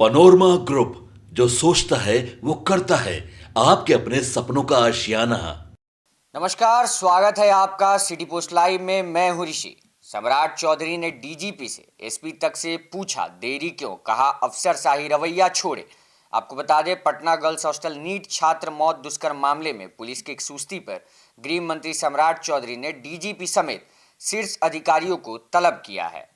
Panorama group, जो सोचता है वो करता है। आपके अपने सपनों का आशियाना। नमस्कार, स्वागत है आपका सिटी पोस्ट लाइव में। मैं हूं ऋषि। सम्राट चौधरी ने डीजीपी से एसपी तक से पूछा देरी क्यों, कहा अफसरशाही रवैया छोड़े। आपको बता दें, पटना गर्ल्स हॉस्टल नीट छात्र मौत दुष्कर्म मामले में पुलिस की एक सूचना पर गृह मंत्री सम्राट चौधरी ने डीजीपी समेत शीर्ष अधिकारियों को तलब किया है।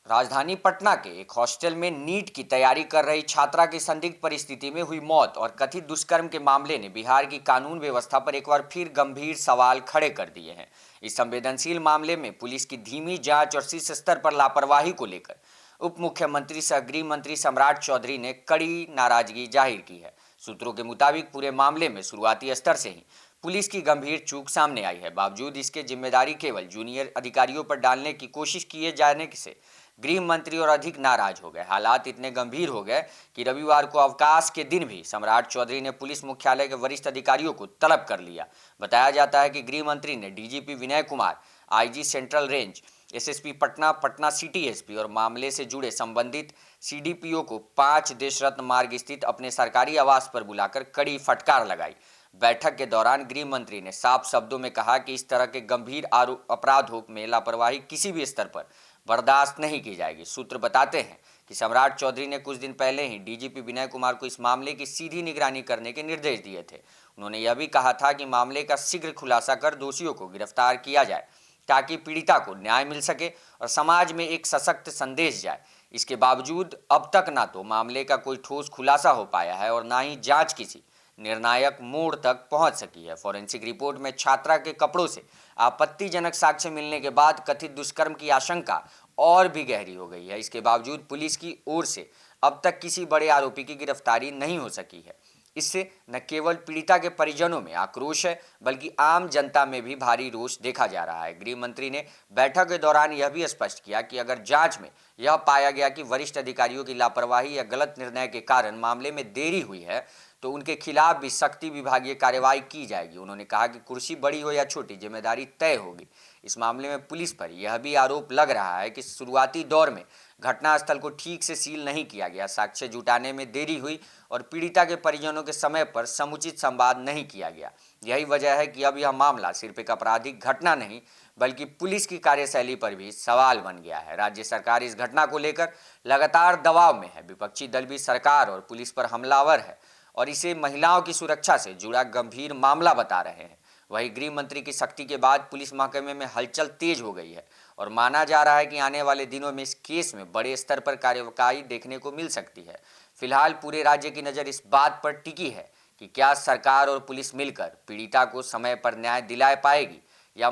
राजधानी पटना के एक हॉस्टल में नीट की तैयारी कर रही छात्रा की संदिग्ध परिस्थिति में हुई मौत और कथित दुष्कर्म के मामले ने बिहार की कानून व्यवस्था पर एक बार फिर गंभीर सवाल खड़े कर दिए हैं। इस संवेदनशील मामले में पुलिस की धीमी जांच और शीर्ष स्तर पर लापरवाही को लेकर उप मुख्यमंत्री सह गृह मंत्री सम्राट चौधरी ने कड़ी नाराजगी जाहिर की है। सूत्रों के मुताबिक पूरे मामले में शुरुआती स्तर से ही पुलिस की गंभीर चूक सामने आई है। बावजूद इसके जिम्मेदारी केवल जूनियर अधिकारियों पर डालने की कोशिश किए जाने से गृह मंत्री और अधिक नाराज हो गए। हालात इतने गंभीर हो गए कि रविवार को अवकाश के दिन भी सम्राट चौधरी ने पुलिस मुख्यालय के वरिष्ठ अधिकारियों को तलब कर लिया। बताया जाता है कि गृह मंत्री ने DGP Vinay Kumar, IG central range, SSP Patna, Patna city SP और मामले से जुड़े संबंधित सीडीपीओ को 5 देशरत्न मार्ग स्थित अपने सरकारी आवास पर बुलाकर कड़ी फटकार लगाई। बैठक के दौरान गृह मंत्री ने साफ शब्दों में कहा कि इस तरह के गंभीर अपराधों में लापरवाही किसी भी स्तर पर बर्दाश्त नहीं की जाएगी। सूत्र बताते हैं कि सम्राट चौधरी ने कुछ दिन पहले ही डीजीपी विनय कुमार को इस मामले की सीधी निगरानी करने के निर्देश दिए थे। उन्होंने यह भी कहा था कि मामले का शीघ्र खुलासा कर दोषियों को गिरफ्तार किया जाए ताकि पीड़िता को न्याय मिल सके और समाज में एक सशक्त संदेश जाए। इसके बावजूद अब तक ना तो मामले का कोई ठोस खुलासा हो पाया है और ना ही जांच किसी निर्णायक मोड़ तक पहुंच सकी है। फॉरेंसिक रिपोर्ट में छात्रा के कपड़ों से आपत्तिजनक साक्ष्य मिलने के बाद कथित दुष्कर्म की आशंका और भी गहरी हो गई है। इसके बावजूद पुलिस की ओर से अब तक किसी बड़े आरोपी की गिरफ्तारी नहीं हो सकी है। इससे न केवल पीड़िता के परिजनों में आक्रोश है, बल्कि आम जनता में भी भारी रोष देखा जा रहा है। गृह मंत्री ने बैठक के दौरान यह भी स्पष्ट किया कि अगर जांच में यह पाया गया कि वरिष्ठ अधिकारियों की लापरवाही या गलत निर्णय के कारण मामले में देरी हुई है तो उनके खिलाफ भी सख्ती विभागीय कार्रवाई की जाएगी। उन्होंने कहा कि कुर्सी बड़ी हो या छोटी, जिम्मेदारी तय होगी। इस मामले में पुलिस पर यह भी आरोप लग रहा है कि शुरुआती दौर में घटनास्थल को ठीक से सील नहीं किया गया, साक्ष्य जुटाने में देरी हुई और पीड़िता के परिजनों के समय पर समुचित संवाद नहीं किया गया। यही वजह है कि अब यह मामला सिर्फ एक आपराधिक घटना नहीं बल्कि पुलिस की कार्यशैली पर भी सवाल बन गया है। राज्य सरकार इस घटना को लेकर लगातार दबाव में है। विपक्षी दल भी सरकार और पुलिस पर हमलावर है और इसे महिलाओं की सुरक्षा से जुड़ा गंभीर मामला बता रहे हैं। वहीं गृह मंत्री की सख्ती के बाद पुलिस महकमे में हलचल तेज हो गई है और माना जा रहा है कि आने वाले दिनों में इस केस में बड़े स्तर पर कार्रवाई देखने को मिल सकती है। फिलहाल पूरे राज्य की नज़र इस बात पर टिकी है कि क्या सरकार और पुलिस मिलकर पीड़िता को समय पर न्याय दिला पाएगी या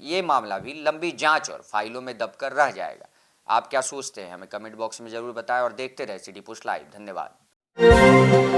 ये मामला भी लंबी जांच और फाइलों में दबकर रह जाएगा। आप क्या सोचते हैं, हमें कमेंट बॉक्स में जरूर बताएं और देखते रहे सिटी पोस्ट लाइव। धन्यवाद।